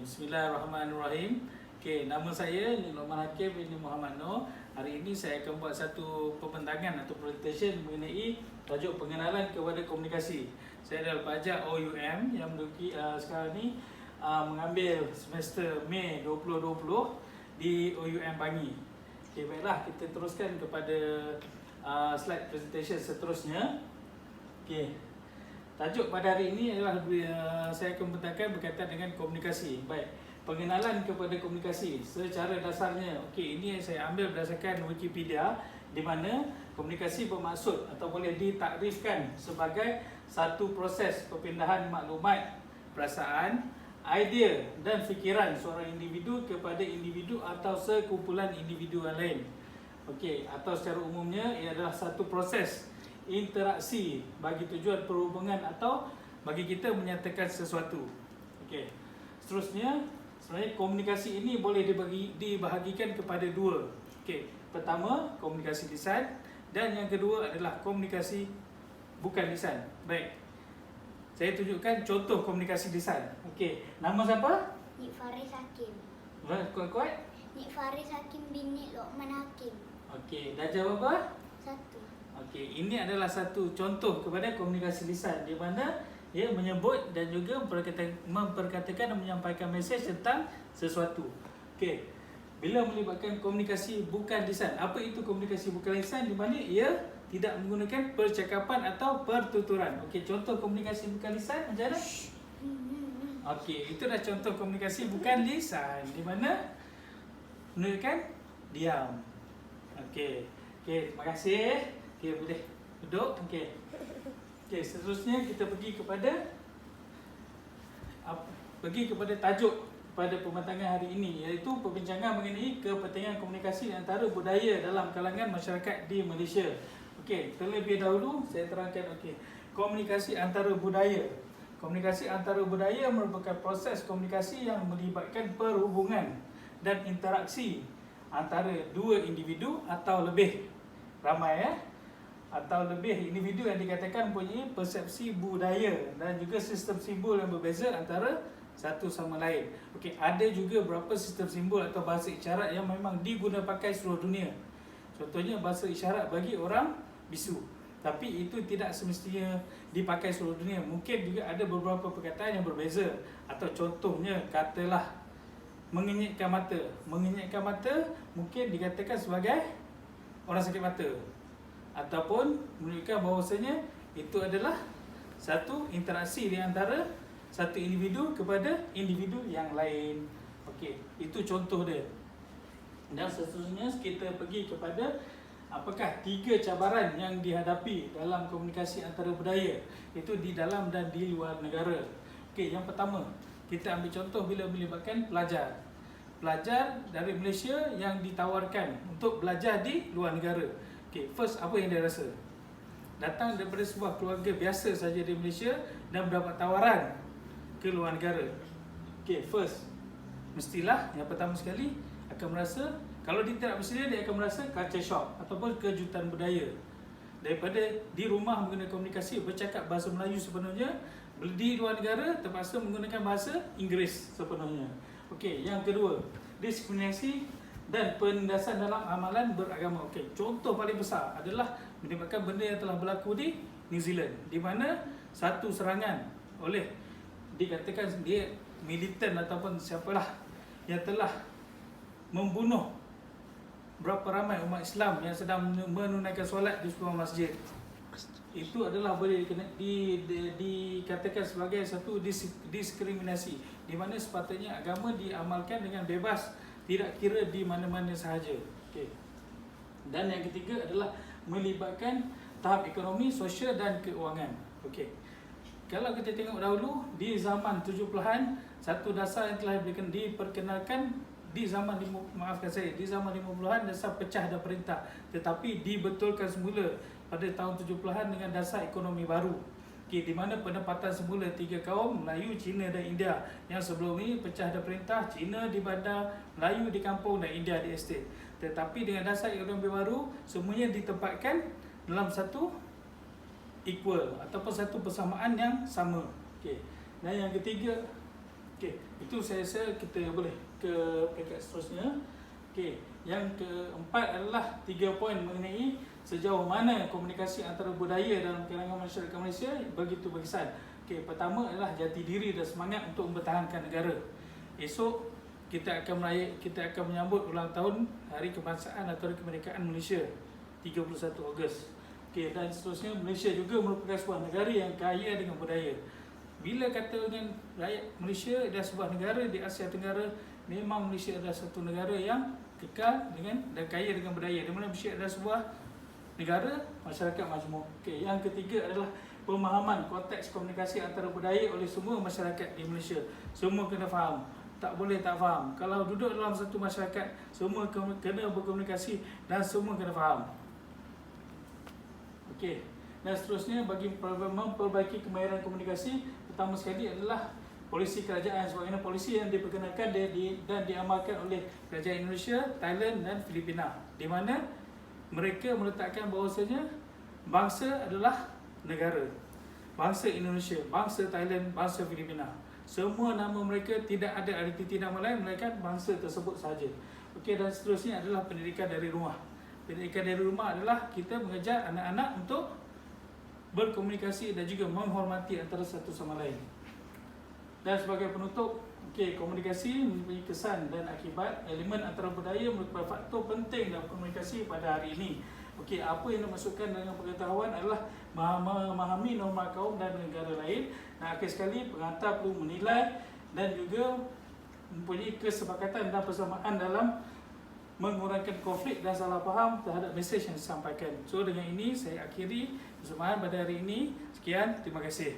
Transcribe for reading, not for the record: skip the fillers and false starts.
Bismillahirrahmanirrahim. Okey, nama saya Luqman Hakim bin Muhammad Noor. Hari ini saya akan buat satu pembentangan atau presentation mengenai tajuk pengenalan kepada komunikasi. Saya adalah pelajar OUM yang menduduki sekarang ni mengambil semester Mei 2020 di OUM Bangi. Okey, baiklah, kita teruskan kepada slide presentation seterusnya. Okey. Tajuk pada hari ini adalah saya akan membentangkan berkaitan dengan komunikasi. Baik, pengenalan kepada komunikasi secara dasarnya. Okey, ini saya ambil berdasarkan Wikipedia, di mana komunikasi bermaksud atau boleh ditakrifkan sebagai satu proses perpindahan maklumat, perasaan, idea dan fikiran seorang individu kepada individu atau sekumpulan individu yang lain. Okey, atau secara umumnya ia adalah satu proses interaksi bagi tujuan perhubungan atau bagi kita menyatakan sesuatu. Okey. Seterusnya, sebenarnya komunikasi ini boleh dibahagikan kepada dua. Okey. Pertama, komunikasi lisan, dan yang kedua adalah komunikasi bukan lisan. Baik. Saya tunjukkan contoh komunikasi lisan. Okey. Nama siapa? Nik Faris Hakim. Kuat-kuat. Nik Faris Hakim bin Nik Luqman Hakim. Okey. Darjah berapa? 1. Okey, ini adalah satu contoh kepada komunikasi lisan di mana ia menyebut dan juga memperkatakan dan menyampaikan mesej tentang sesuatu. Okey. Bila melibatkan komunikasi bukan lisan, apa itu komunikasi bukan lisan? Di mana ia tidak menggunakan percakapan atau pertuturan. Okey, contoh komunikasi bukan lisan macam mana? Okey, itu dah contoh komunikasi bukan lisan di mana menunjukkan diam. Okey. Okey, terima kasih. Okey, boleh duduk. Okey. Okey, seterusnya kita pergi kepada tajuk pada pembentangan hari ini, iaitu perbincangan mengenai kepentingan komunikasi antara budaya dalam kalangan masyarakat di Malaysia. Okey, terlebih dahulu saya terangkan komunikasi antara budaya. Komunikasi antara budaya merupakan proses komunikasi yang melibatkan perhubungan dan interaksi antara dua individu atau lebih ramai atau lebih individu yang dikatakan mempunyai persepsi budaya dan juga sistem simbol yang berbeza antara satu sama lain. Okey, ada juga beberapa sistem simbol atau bahasa isyarat yang memang digunakan pakai seluruh dunia. Contohnya bahasa isyarat bagi orang bisu. Tapi itu tidak semestinya dipakai seluruh dunia. Mungkin juga ada beberapa perkataan yang berbeza. Atau contohnya katalah mengenyitkan mata. Mengenyitkan mata mungkin dikatakan sebagai orang sakit mata, ataupun menunjukkan bahawasanya itu adalah satu interaksi di antara satu individu kepada individu yang lain. Okey, itu contoh dia. Dan seterusnya kita pergi kepada apakah 3 cabaran yang dihadapi dalam komunikasi antara budaya, itu di dalam dan di luar negara. Okey, yang pertama, kita ambil contoh bila melibatkan pelajar. Pelajar dari Malaysia yang ditawarkan untuk belajar di luar negara. Okay, first, apa yang dia rasa? Datang daripada sebuah keluarga biasa saja di Malaysia dan mendapat tawaran ke luar negara. Okay, first, mestilah yang pertama sekali akan merasa, kalau dia tidak bersedia, dia akan merasa culture shock ataupun kejutan budaya. Daripada di rumah menggunakan komunikasi, bercakap bahasa Melayu sepenuhnya, di luar negara terpaksa menggunakan bahasa Inggeris sepenuhnya. Okey, yang kedua, diskriminasi dan penindasan dalam amalan beragama. Okey, contoh paling besar adalah melibatkan benda yang telah berlaku di New Zealand, di mana satu serangan oleh dikatakan dia militan ataupun siapalah yang telah membunuh berapa ramai umat Islam yang sedang menunaikan solat di sebuah masjid. Itu adalah boleh dikatakan sebagai satu diskriminasi, di mana sepatutnya agama diamalkan dengan bebas, tidak kira di mana-mana sahaja. Okey. Dan yang ketiga adalah melibatkan tahap ekonomi, sosial dan keuangan. Okey. Kalau kita tengok dahulu di zaman 70-an, satu dasar yang telah diperkenalkan di zaman di zaman 50-an, dasar pecah dan perintah, tetapi dibetulkan semula pada tahun 70-an dengan dasar ekonomi baru. Okay, di mana penempatan semula 3 kaum, Melayu, Cina dan India, yang sebelum ini pecah dan perintah, Cina di bandar, Melayu di kampung dan India di estate. Tetapi dengan dasar ekonomi baru, semuanya ditempatkan dalam satu equal ataupun satu persamaan yang sama. Okay. Dan yang ketiga Okey, itu saya rasa kita boleh ke peringkat seterusnya. Okey, yang keempat adalah 3 poin mengenai sejauh mana komunikasi antara budaya dalam kalangan masyarakat Malaysia begitu berkesan. Okey, pertama adalah jati diri dan semangat untuk mempertahankan negara. Esok kita akan menyambut ulang tahun Hari Kebangsaan atau Hari Kemerdekaan Malaysia 31 Ogos. Okey, dan seterusnya Malaysia juga merupakan sebuah negara yang kaya dengan budaya. Bila kata dengan rakyat Malaysia adalah sebuah negara di Asia Tenggara, memang Malaysia adalah satu negara yang kekal dengan dan kaya dengan budaya. Di mana Malaysia adalah sebuah negara masyarakat majmuk. Okey, yang ketiga adalah pemahaman konteks komunikasi antara budaya oleh semua masyarakat di Malaysia. Semua kena faham. Tak boleh tak faham. Kalau duduk dalam satu masyarakat, semua kena berkomunikasi dan semua kena faham. Okey. Dan seterusnya bagi memperbaiki kemahiran komunikasi, pertama sekali adalah polisi kerajaan. Sebagaimana polisi yang diperkenalkan dan diamalkan oleh kerajaan Indonesia, Thailand dan Filipina, di mana mereka meletakkan bahawasanya bangsa adalah negara. Bangsa Indonesia, bangsa Thailand, bangsa Filipina. Semua nama mereka tidak ada identiti nama lain melainkan bangsa tersebut sahaja. Okey, dan seterusnya adalah pendidikan dari rumah. Pendidikan dari rumah adalah kita mengajar anak-anak untuk berkomunikasi dan juga menghormati antara satu sama lain. Dan sebagai penutup, okey, komunikasi mempunyai kesan dan akibat. Elemen antara budaya merupakan faktor penting dalam komunikasi pada hari ini. Okey, apa yang dimaksudkan dengan pengetahuan adalah memahami norma kaum dan negara lain. Dan akhir sekali, pengantar perlu menilai dan juga mempunyai kesepakatan dan persamaan dalam mengurangkan konflik dan salah faham terhadap mesej yang disampaikan. So dengan ini saya akhiri persembahan pada hari ini. Sekian, terima kasih.